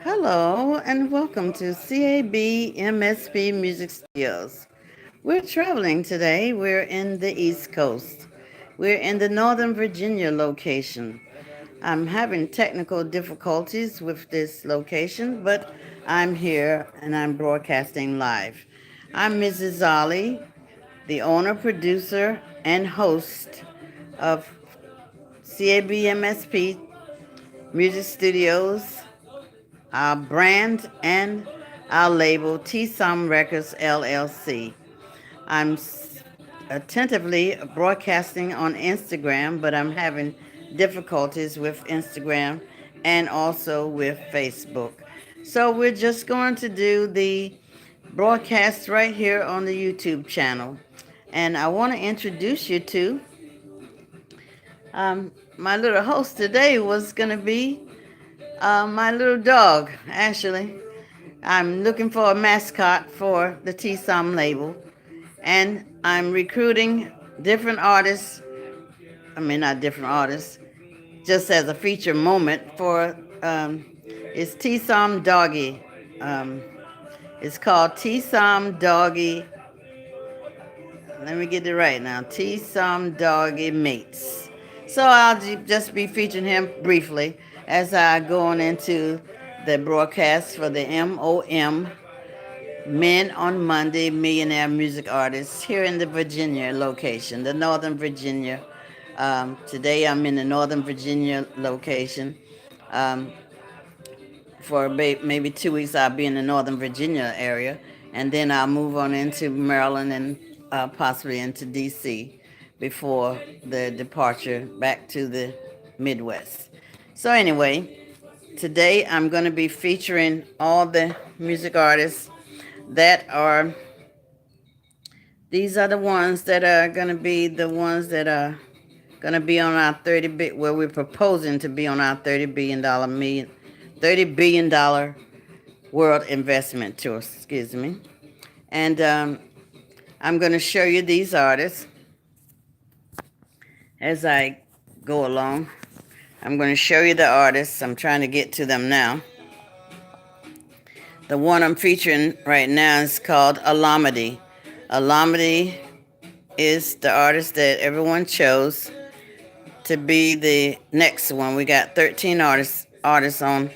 Hello and welcome to CAB MSP Music Studios. We're traveling today. We're in the East Coast. We're in the Northern Virginia location. I'm having technical difficulties with this location, but I'm here and I'm broadcasting live. I'm Mrs. Ollie, the owner, producer, and host of CAB MSP Music Studios, our brand, and our label, T-Som Records LLC. I'm attentively broadcasting on Instagram, but I'm having difficulties with Instagram and also with Facebook. So we're just going to do the broadcast right here on the YouTube channel. And I want to introduce you to my little host today was going to be my little dog, Ashley. I'm looking for a mascot for the T-Som label, and I'm recruiting different artists. I mean, not different artists, just as a feature moment for it's T-Som Doggy. Um, it's called T-Som Doggy. Let me get it right now. T-Some Doggy Mates. So I'll just be featuring him briefly as I go on into the broadcast for the M.O.M. Men on Monday Millionaire Music Artists here in the Virginia location, the Northern Virginia. Today I'm in the Northern Virginia location. Um, for maybe 2 weeks I'll be in the Northern Virginia area, and then I'll move on into Maryland and possibly into DC before the departure back to the Midwest. So anyway, today I'm going to be featuring all the music artists that are, these are the ones that are going to be the ones that are going to be on our 30 where we're proposing to be on our $30 billion world investment tour, excuse me. And I'm going to show you these artists as I go along. I'm going to show you the artists. I'm trying to get to them now. The one I'm featuring right now is called Alamedy. Alamedy is the artist that everyone chose to be the next one. We got 13 artists on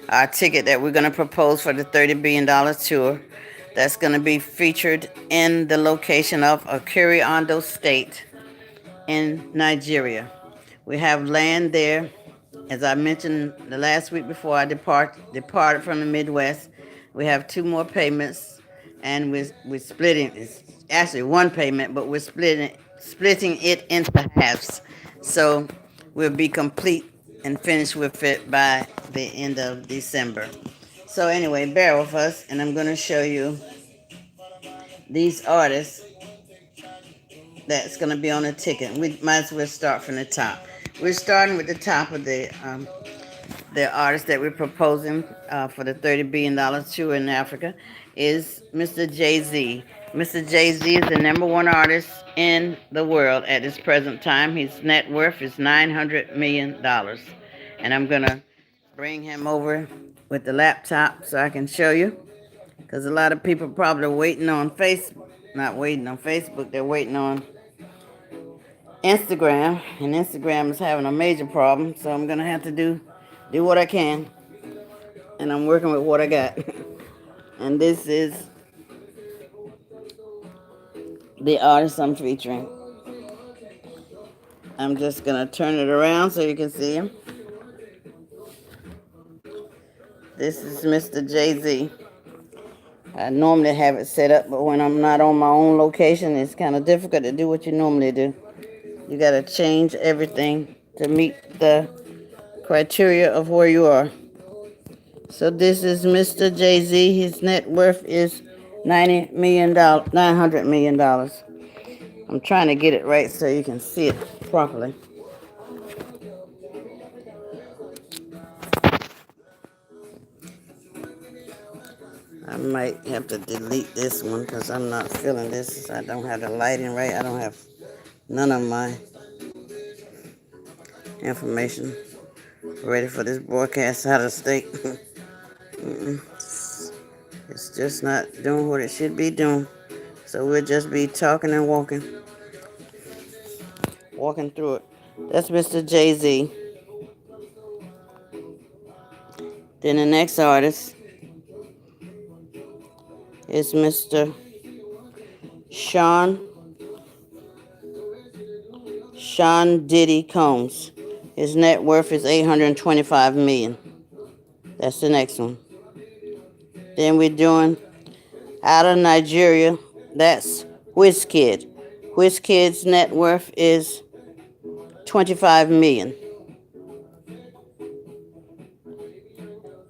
our ticket that we're going to propose for the $30 billion tour. That's going to be featured in the location of Akure Ondo State in Nigeria. We have land there. As I mentioned the last week before I departed from the Midwest, we have two more payments, and we're splitting. It's actually one payment, but we're splitting it into halves. So we'll be complete and finished with it by the end of December. So anyway, bear with us, and I'm going to show you these artists that's going to be on the ticket. We might as well start from the top. We're starting with the top of the artist that we're proposing for the $30 billion tour in Africa is Mr. Jay-Z. Mr. Jay-Z is the number one artist in the world at this present time. His net worth is $900 million. And I'm going to bring him over with the laptop so I can show you, because a lot of people probably are waiting on Facebook, not waiting on Facebook, they're waiting on Instagram, and Instagram is having a major problem, so I'm gonna have to do what I can, and I'm working with what I got. And this is the artist I'm featuring. I'm just gonna turn it around so you can see him. This is Mr. Jay-Z. I normally have it set up, but when I'm not on my own location, it's kind of difficult to do what you normally do. You gotta change everything to meet the criteria of where you are. So this is Mr. Jay-Z. His net worth is $900 million. I'm trying to get it right so you can see it properly. I might have to delete this one because I'm not feeling this. I don't have the lighting right. I don't have none of my information ready for this broadcast out of state. It's just not doing what it should be doing. So we'll just be talking and walking through it. That's Mr. Jay-Z. Then the next artist is Mr. Sean Diddy Combs. His net worth is $825 million. That's the next one. Then we're doing out of Nigeria. That's Wizkid. Wizkid's net worth is $25 million.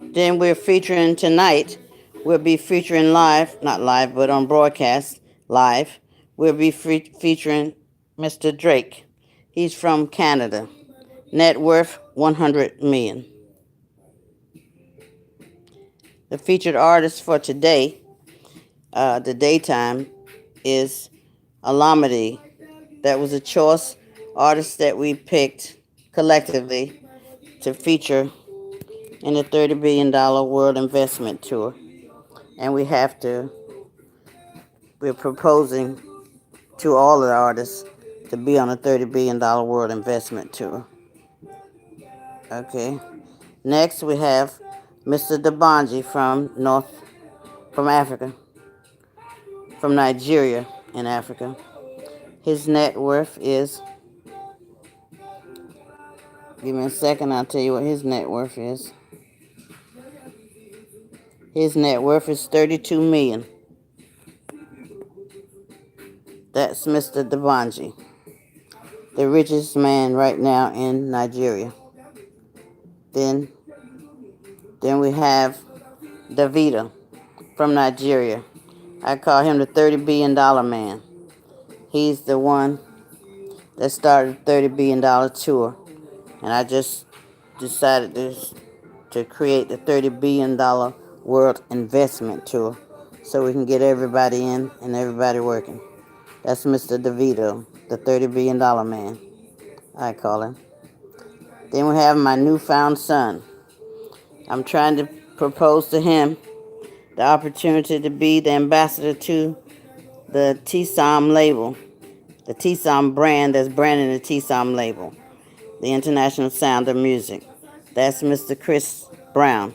Then we're featuring tonight. We'll be featuring live, not live, but on broadcast live. We'll be featuring Mr. Drake. He's from Canada. Net worth $100 million. The featured artist for today, the daytime, is Alamedy. That was a choice artist that we picked collectively to feature in the $30 billion World Investment Tour. And we're proposing to all of the artists to be on a $30 billion World Investment Tour. Okay. Next we have Mr. Dabanji from Africa, from Nigeria in Africa. His net worth is, give me a second, I'll tell you what his net worth is. His net worth is $32 million. That's Mr. Dabanji, the richest man right now in Nigeria. Then we have Davido from Nigeria. I call him the $30 billion man. He's the one that started the $30 billion tour. And I just decided to create the $30 billion World Investment Tour so we can get everybody in and everybody working. That's Mr. Davido, the $30 billion man, I call him. Then we have my newfound son. I'm trying to propose to him the opportunity to be the ambassador to the M.O.M label, the M.O.M brand that's branding the M.O.M label, the International Sound of Music. That's Mr. Chris Brown.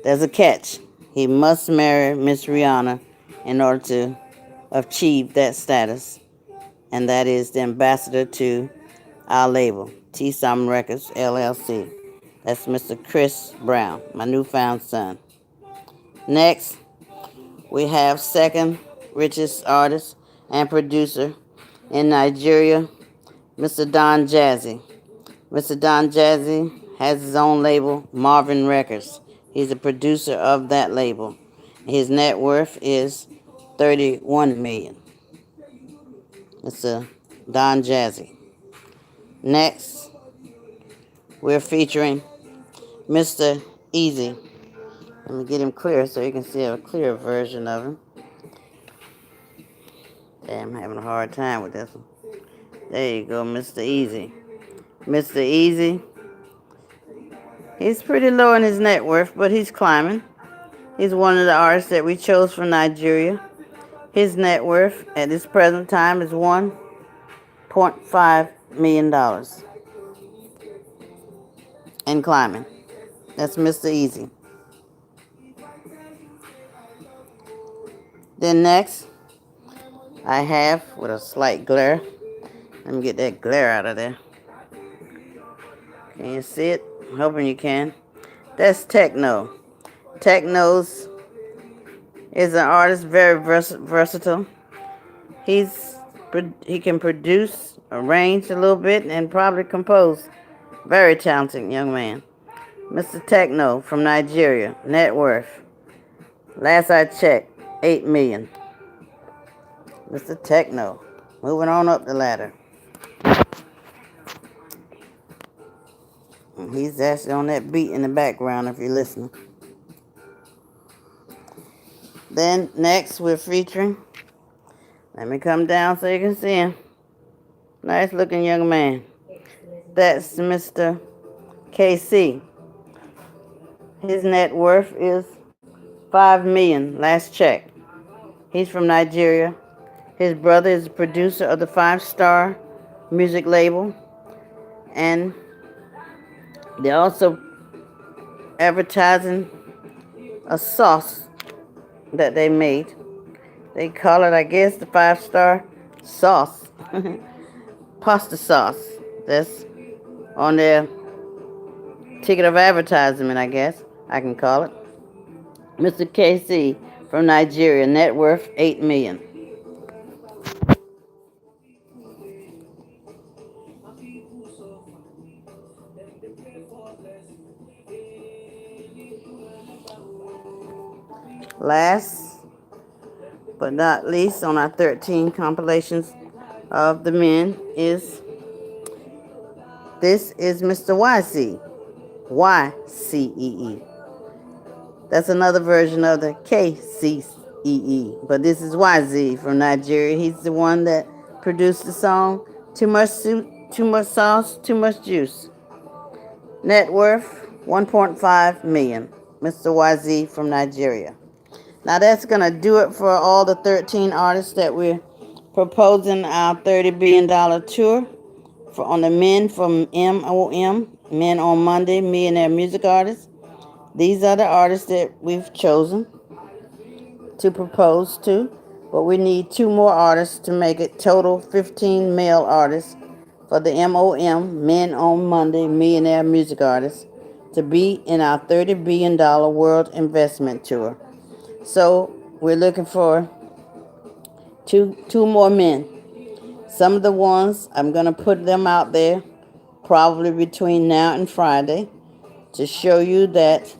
There's a catch. He must marry Miss Rihanna in order to achieve that status, and that is the ambassador to our label, M.O.M Records, LLC. That's Mr. Chris Brown, my newfound son. Next, we have second richest artist and producer in Nigeria, Mr. Don Jazzy. Mr. Don Jazzy has his own label, Marvin Records. He's a producer of that label. His net worth is $31 million. Mr. Don Jazzy. Next, we're featuring Mr. Easy. Let me get him clear so you can see a clear version of him. Damn, I'm having a hard time with this one. There you go, Mr. Easy. Mr. Easy, he's pretty low in his net worth, but he's climbing. He's one of the artists that we chose from Nigeria. His net worth at this present time is $1.5 million. And climbing. That's Mr. Easy. Then next, I have, with a slight glare, let me get that glare out of there. Can you see it? I'm hoping you can. That's Techno. Techno's is an artist, very versatile. He can produce, arrange a little bit, and probably compose. Very talented young man. Mr. Techno from Nigeria. Net worth, last I checked, $8 million. Mr. Techno. Moving on up the ladder. He's actually on that beat in the background if you're listening. Then next we're featuring, let me come down so you can see him. Nice looking young man. That's Mr. KC. His net worth is 5 million. Last check. He's from Nigeria. His brother is the producer of the 5 Star music label, and they're also advertising a sauce that they made. They call it, I guess, the 5 Star sauce, pasta sauce. That's on their ticket of advertisement, I guess I can call it. Mr. KC from Nigeria, net worth 8 million. Last but not least, on our 13 compilations of the men is this is Mr. YC. YCEE. That's another version of the KCEE, but this is YZ from Nigeria. He's the one that produced the song Too Much Soup, Too Much Sauce, Too Much Juice. Net worth 1.5 million. Mr. YZ from Nigeria. Now that's going to do it for all the 13 artists that we're proposing our $30 billion tour for on the men from M.O.M, Men on Monday, Millionaire Music Artists. These are the artists that we've chosen to propose to, but we need 2 more artists to make it total 15 male artists for the M.O.M, Men on Monday, Millionaire Music Artists, to be in our $30 billion world investment tour. So we're looking for two more men. Some of the ones, I'm going to put them out there probably between now and Friday to show you that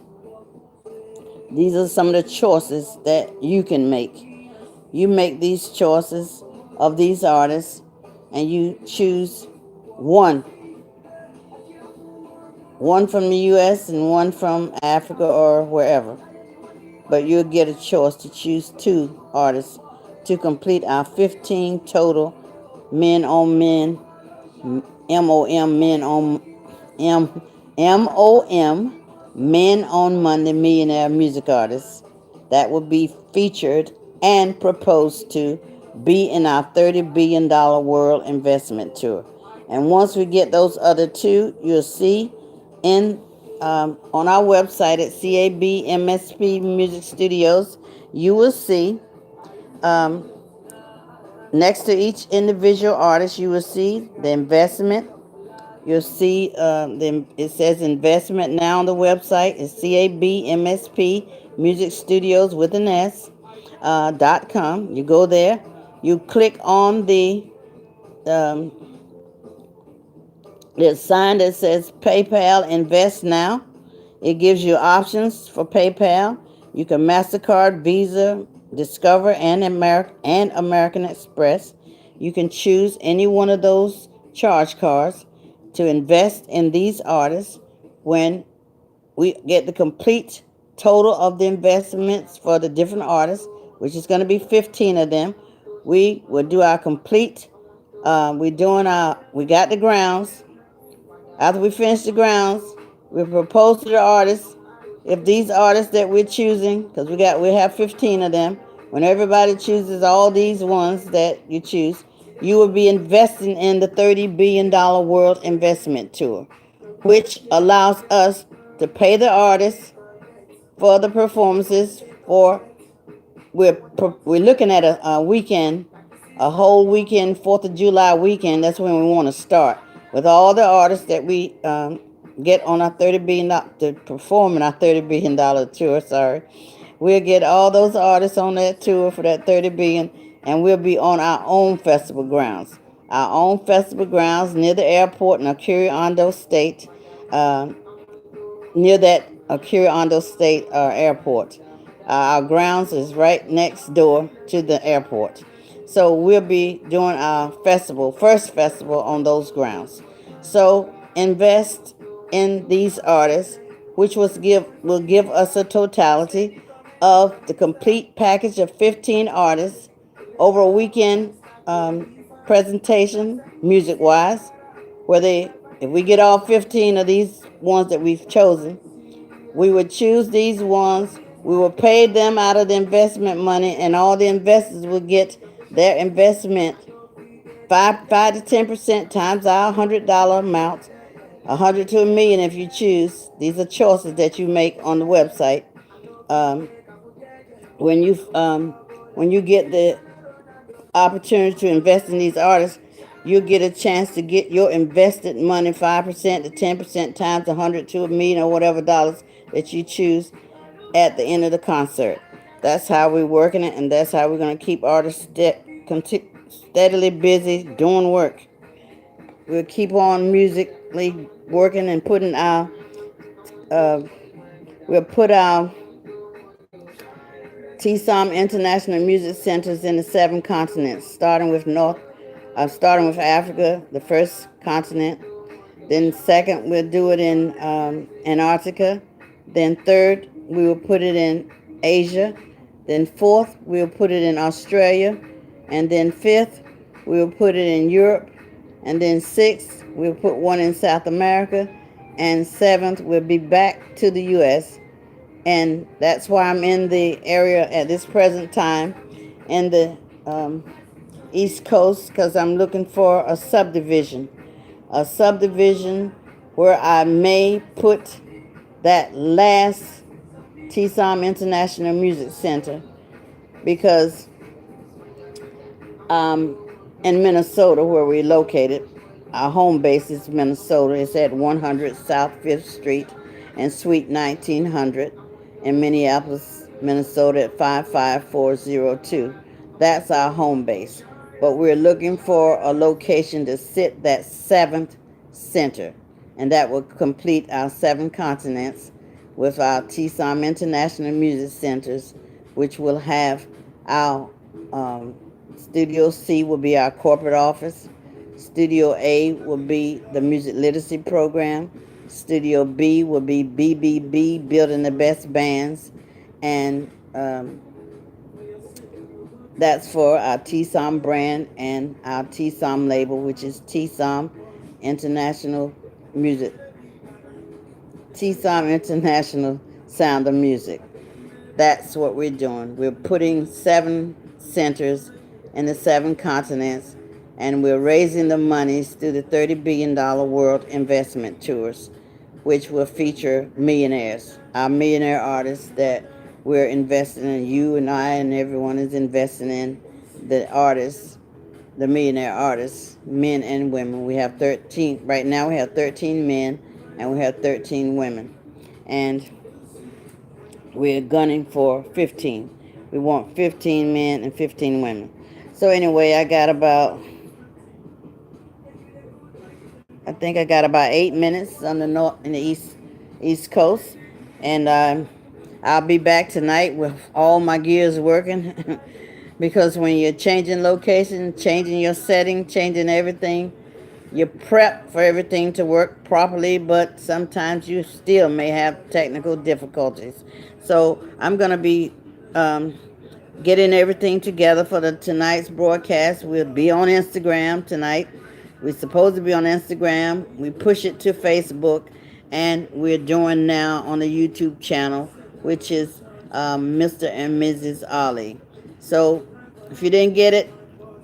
these are some of the choices that you can make. You make these choices of these artists and you choose one. One from the U.S. and one from Africa or wherever. But you'll get a choice to choose 2 artists to complete our 15 total men on men, M.O.M, men on M.O.M, Men on Monday Millionaire Music Artists that will be featured and proposed to be in our $30 billion world investment tour. And once we get those other 2, you'll see in on our website at CAB MSP Music Studios, you will see next to each individual artist, you will see the investment. You'll see it says investment now on the website. It's CAB MSP Music Studios with an S .com. You go there. You click on the sign that says PayPal Invest Now. It gives you options for PayPal. You can MasterCard, Visa, Discover, and American Express. You can choose any one of those charge cards to invest in these artists. When we get the complete total of the investments for the different artists, which is going to be 15 of them, we will do our complete. We got the grounds. After we finish the grounds, we propose to the artists. If these artists that we're choosing, because we have 15 of them, when everybody chooses all these ones that you choose, you will be investing in the $30 billion world investment tour, which allows us to pay the artists for the performances. We're looking at a weekend, a whole weekend, 4th of July weekend. That's when we want to start with all the artists that we get on our $30 billion to perform in our $30 billion tour. We'll get all those artists on that tour for that $30 billion, and we'll be on our own festival grounds. Our own festival grounds near the airport in Curry-Ondo State, near that Curry-Ondo State airport. Our grounds is right next door to the airport. So we'll be doing our first festival on those grounds. So invest in these artists, which will give us a totality of the complete package of 15 artists over a weekend presentation, music-wise, if we get all 15 of these ones that we've chosen, we would choose these ones We will pay them out of the investment money, and all the investors will get their investment 5 to 10% times our $100 amount, 100 to a million if you choose. These are choices that you make on the website. Um, when you um, when you get the opportunity to invest in these artists, you'll get a chance to get your invested money 5% to 10% times 100 to a million or whatever dollars that you choose at the end of the concert. That's how we're working it, and that's how we're going to keep artists steadily busy doing work. We'll keep on musically working and putting our, uh, we'll put our TSOM International Music Centers in the 7 continents, starting with Africa, the first continent. Then second, we'll do it in Antarctica. Then third, we will put it in Asia. Then fourth, we'll put it in Australia. And then fifth, we'll put it in Europe. And then sixth, we'll put one in South America. And seventh, we'll be back to the U.S. And that's why I'm in the area at this present time in the um, East Coast, because I'm looking for a subdivision where I may put that last TSOM International Music Center, because in Minnesota, where we're located, our home base is Minnesota. It's at 100 South 5th Street and Suite 1900 in Minneapolis, Minnesota at 55402. That's our home base. But we're looking for a location to sit that seventh center, and that will complete our 7 continents with our TSOM International Music Centers, which will have our Studio C will be our corporate office. Studio A will be the music literacy program. Studio B will be BBB, building the best bands. And that's for our TSOM brand and our TSOM label, which is TSOM International Music. TSOM International Sound of Music. That's what we're doing. We're putting 7 centers in the 7 continents, and we're raising the monies through the $30 billion world investment tours, which will feature millionaires, our millionaire artists that we're investing in. You and I and everyone is investing in the artists, the millionaire artists, men and women. We have 13, right now we have 13 men and we have 13 women. And we're gunning for 15. We want 15 men and 15 women. So anyway, I think I got about 8 minutes on the north in the east coast, and I'll be back tonight with all my gears working. Because when you're changing location, changing your setting, changing everything, you prep for everything to work properly, but sometimes you still may have technical difficulties. So I'm going to be um, getting everything together for the tonight's broadcast. We'll be on Instagram tonight. We're supposed to be on Instagram. We push it to Facebook, and we're doing now on the YouTube channel, which is Mr. and Mrs. Ollie. So if you didn't get it,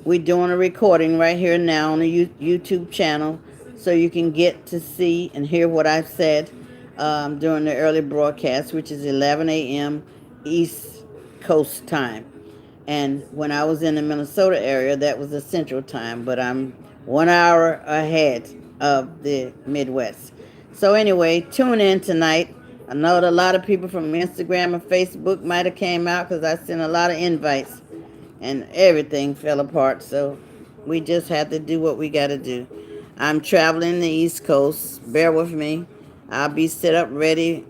we're doing a recording right here now on the YouTube channel, so you can get to see and hear what I've said during the early broadcast, which is 11 a.m. East Coast time. And when I was in the Minnesota area, that was the Central time, but I'm 1 hour ahead of the Midwest. So anyway, tune in tonight. I know that a lot of people from Instagram and Facebook might have came out because I sent a lot of invites and everything fell apart. So we just had to do what we got to do. I'm traveling the East Coast. Bear with me. I'll be set up ready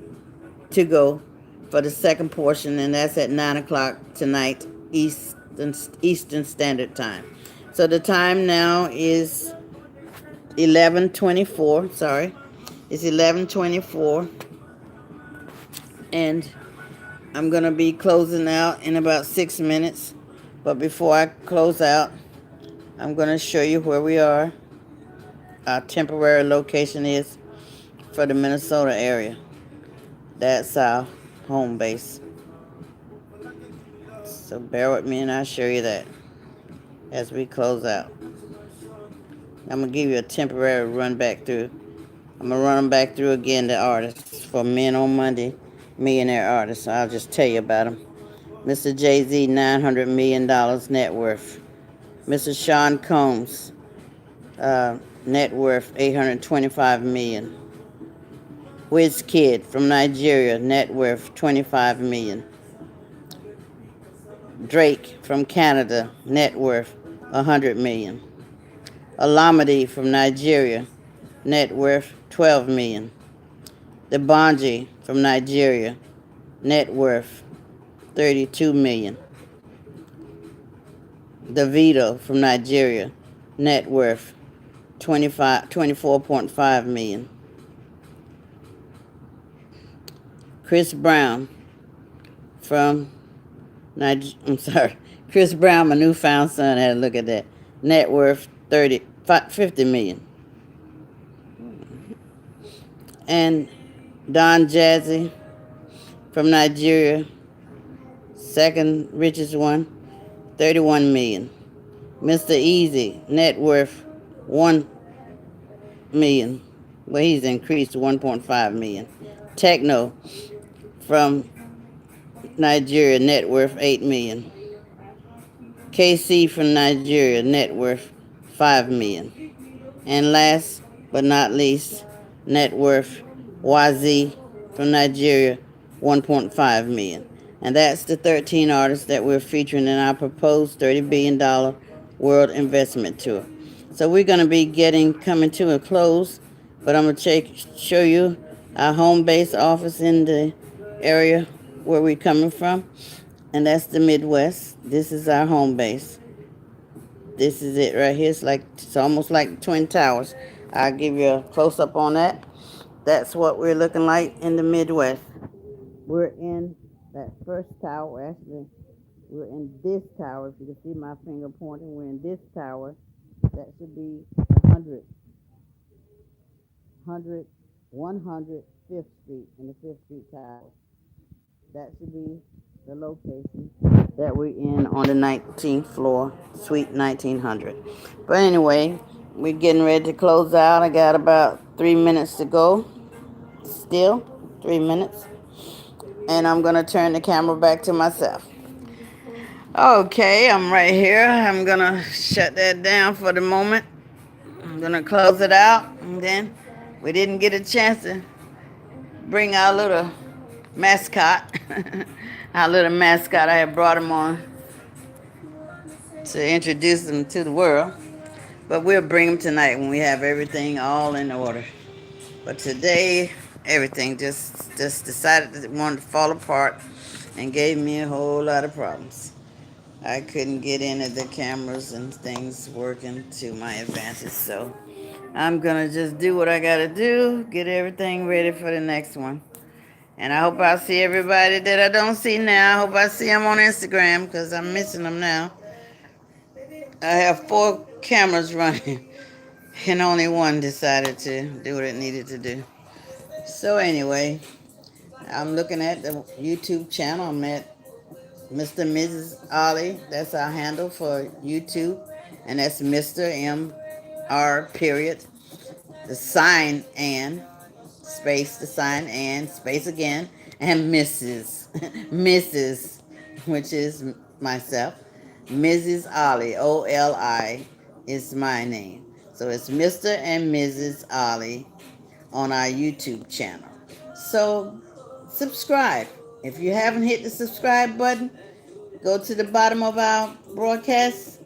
to go for the second portion, and that's at 9 o'clock tonight, Eastern Standard Time. So the time now is 11:24. Sorry, it's 11:24, and I'm gonna be closing out in about 6 minutes. But before I close out, I'm gonna show you where we are. Our temporary location is for the Minnesota area. That's our home base. So bear with me and I'll show you that as we close out. I'm going to give you a temporary run back through. I'm going to run them back through again, the artists for Men on Monday, millionaire artists. So I'll just tell you about them. Mr. Jay-Z, $900 million net worth. Mr. Sean Combs, net worth $825 million. Wiz Kid from Nigeria, net worth $25 million. Drake from Canada, net worth $100 million. Alamedi from Nigeria, net worth $12 million. Debanji from Nigeria, net worth $32 million. Davido from Nigeria, net worth 24.5 million. Chris Brown from Chris Brown, my newfound son, had a look at that. Net worth 50 million. And Don Jazzy from Nigeria, second richest one, 31 million. Mr. Easy, net worth 1 million. Well, he's increased to 1.5 million. Techno from Nigeria, net worth 8 million. KC from Nigeria, net worth 5 million. And last but not least, net worth YZ from Nigeria, 1.5 million. And that's the 13 artists that we're featuring in our proposed $30 billion world investment tour. So we're going to be coming to a close, but I'm going to show you our home base office in the area where we're coming from, and that's the Midwest. This is our home base. This is it right here. It's almost like Twin Towers. I'll give you a close-up on that. That's what we're looking like in the Midwest. We're in that first tower. Actually, we're in this tower. If you can see my finger pointing, we're in this tower. That should be 105th Street in the 5th Street Tower. That should be the location that we're in on the 19th floor, Suite 1900. But anyway, we're getting ready to close out. I got about 3 minutes to go. Still 3 minutes. And I'm going to turn the camera back to myself. Okay, I'm right here. I'm going to shut that down for the moment. I'm going to close it out. And then we didn't get a chance to bring our little mascot. Our little mascot. I had brought him on to introduce him to the world. But we'll bring him tonight when we have everything all in order. But today, everything just decided that it wanted to fall apart and gave me a whole lot of problems. I couldn't get any of the cameras and things working to my advantage. So I'm going to just do what I got to do, get everything ready for the next one. And I hope I see everybody that I don't see now. I hope I see them on Instagram because I'm missing them now. I have 4 cameras running and only one decided to do what it needed to do. So anyway, I'm looking at the YouTube channel. I'm at Mr. and Mrs. Ollie. That's our handle for YouTube. And that's Mr. M.R. period. The sign and space, the sign and space again. And Mrs. Mrs. which is myself. Mrs. Ollie, O-L-I, is my name. So it's Mr. and Mrs. Ollie on our YouTube channel. So subscribe. If you haven't hit the subscribe button, go to the bottom of our broadcast,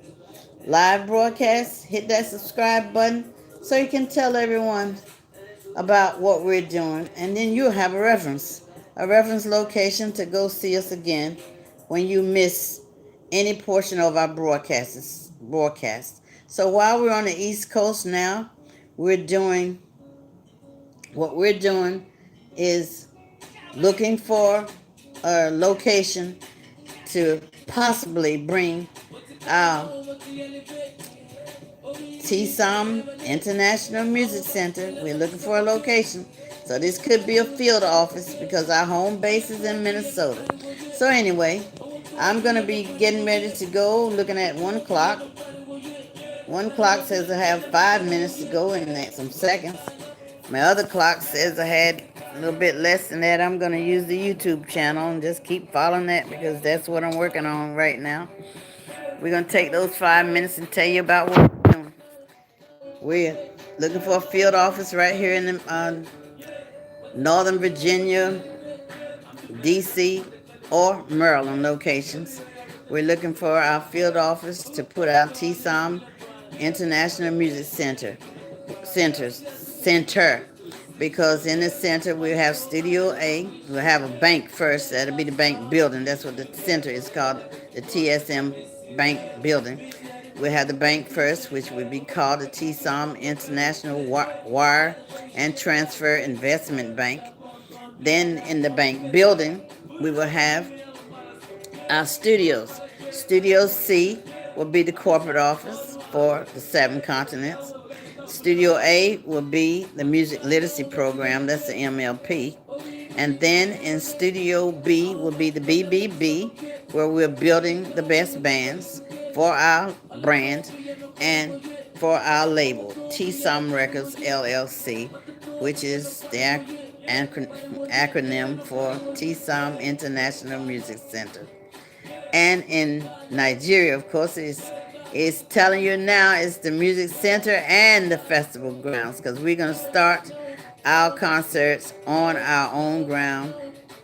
live broadcast, hit that subscribe button so you can tell everyone about what we're doing, and then you'll have a reference location to go see us again when you miss any portion of our broadcast. So while we're on the East Coast now, what we're doing is looking for a location to possibly bring our T-SOM International Music Center. We're looking for a location. So this could be a field office because our home base is in Minnesota. So anyway, I'm going to be getting ready to go, looking at 1 o'clock. 1 clock says I have 5 minutes to go and some seconds. My other clock says I had a little bit less than that. I'm going to use the YouTube channel and just keep following that because that's what I'm working on right now. We're going to take those 5 minutes and tell you about what we're doing. We're looking for a field office right here in the Northern Virginia, D.C., or Maryland locations. We're looking for our field office to put our TSOM International Music Center, because in the center we have Studio A. We'll have a bank first. That'll be the bank building. That's what the center is called, the TSM Bank Building. We'll have the bank first, which would be called the TSOM International Wire and Transfer Investment Bank. Then in the bank building, we will have our studios. Studio C will be the corporate office for the 7 continents. Studio A will be the music literacy program, that's the MLP. And then in Studio B will be the BBB, where we're building the best bands for our brand and for our label, TSOM Records LLC, which is the acronym for TSOM International Music Center. And in Nigeria, of course, it's telling you now it's the music center and the festival grounds, because we're going to start our concerts on our own ground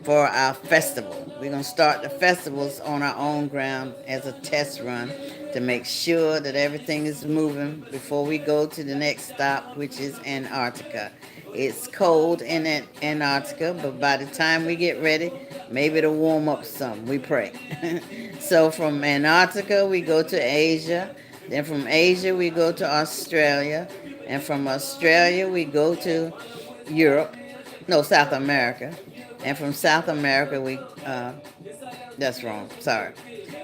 for our festival. We're going to start the festivals on our own ground as a test run to make sure that everything is moving before we go to the next stop, which is Antarctica. It's cold in Antarctica, but by the time we get ready, maybe it'll warm up some. We pray. So from Antarctica, we go to Asia. Then from Asia, we go to Australia. And from Australia, we go to Europe. No, South America. And from South America, that's wrong, sorry.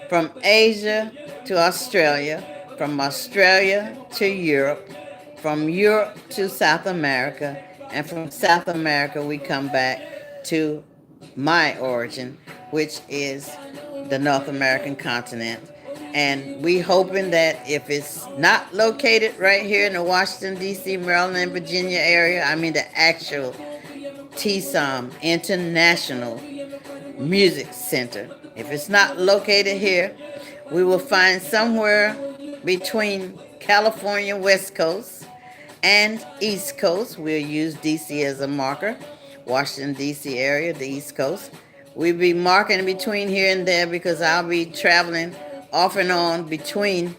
From Asia to Australia. From Australia to Europe. From Europe to South America. And from South America, we come back to my origin, which is the North American continent. And we hoping that if it's not located right here in the Washington, D.C., Maryland, and Virginia area, I mean the actual TSOM International Music Center, if it's not located here, we will find somewhere between California West Coast and East Coast. We'll use DC as a marker. Washington, D.C. area, the East Coast. We'll be marking between here and there because I'll be traveling off and on between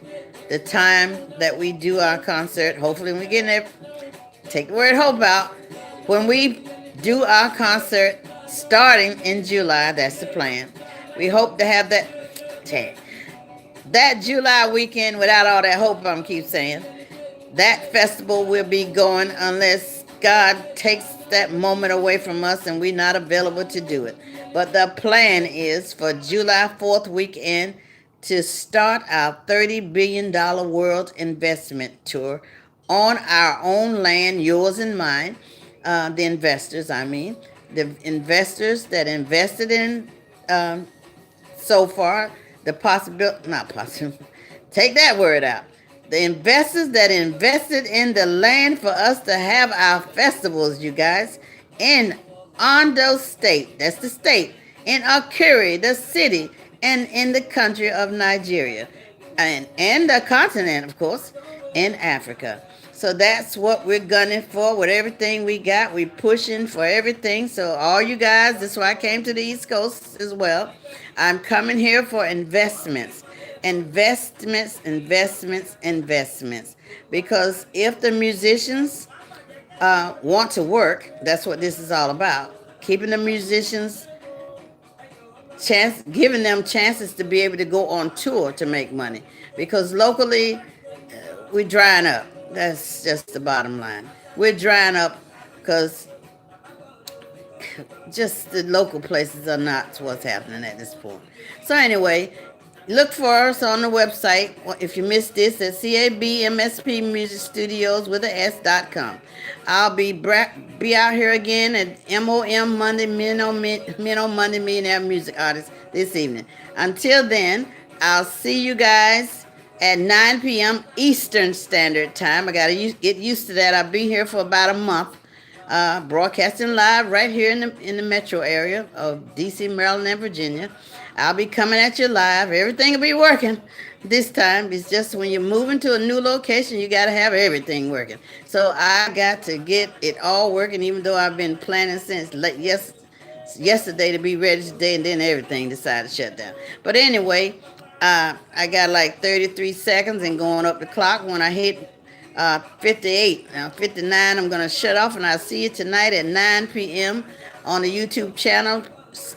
the time that we do our concert. Hopefully when we get in there, take the word hope out. When we do our concert starting in July, that's the plan. We hope to have that July weekend without all that hope, I'm keep saying. That festival will be going unless God takes that moment away from us and we're not available to do it. But the plan is for July 4th weekend to start our $30 billion world investment tour on our own land, yours and mine. The investors, I mean. The investors that invested in so far, the possibility, not possible, take that word out. The investors that invested in the land for us to have our festivals, you guys, in Ondo State, that's the state, in Akure, the city, and in the country of Nigeria, and the continent, of course, in Africa. So that's what we're gunning for with everything we got. We're pushing for everything. So all you guys, that's why I came to the East Coast as well. I'm coming here for investments. Investments. Because if the musicians want to work, that's what this is all about. Keeping the musicians giving them chances to be able to go on tour to make money. Because locally, we're drying up. That's just the bottom line. We're drying up because just the local places are not what's happening at this point. So anyway, look for us on the website. If you missed this, at CABMSP Music Studios with a S.com. I'll be out here again at M.O.M Monday, Monday Millionaire Music Artist. this evening. Until then, I'll see you guys at 9 p.m. Eastern Standard Time. I got to get used to that. I'll be here for about a month, broadcasting live right here in the metro area of D.C., Maryland, and Virginia. I'll be coming at you live. Everything will be working this time. It's just when you're moving to a new location, you got to have everything working. So I got to get it all working, even though I've been planning since yesterday to be ready today, and then everything decided to shut down. But anyway, I got like 33 seconds and going up the clock. When I hit 58, 59, I'm going to shut off, and I'll see you tonight at 9 p.m. on the YouTube channel.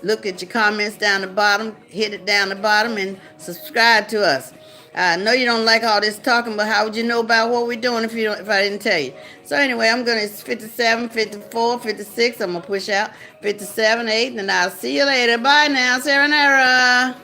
Look at your comments down the bottom, hit it down the bottom, and subscribe to us. I know you don't like all this talking, but how would you know about what we're doing if I didn't tell you? So anyway, it's 57, 54, 56. I'm going to push out 57, 8, and I'll see you later. Bye now, Sayonara.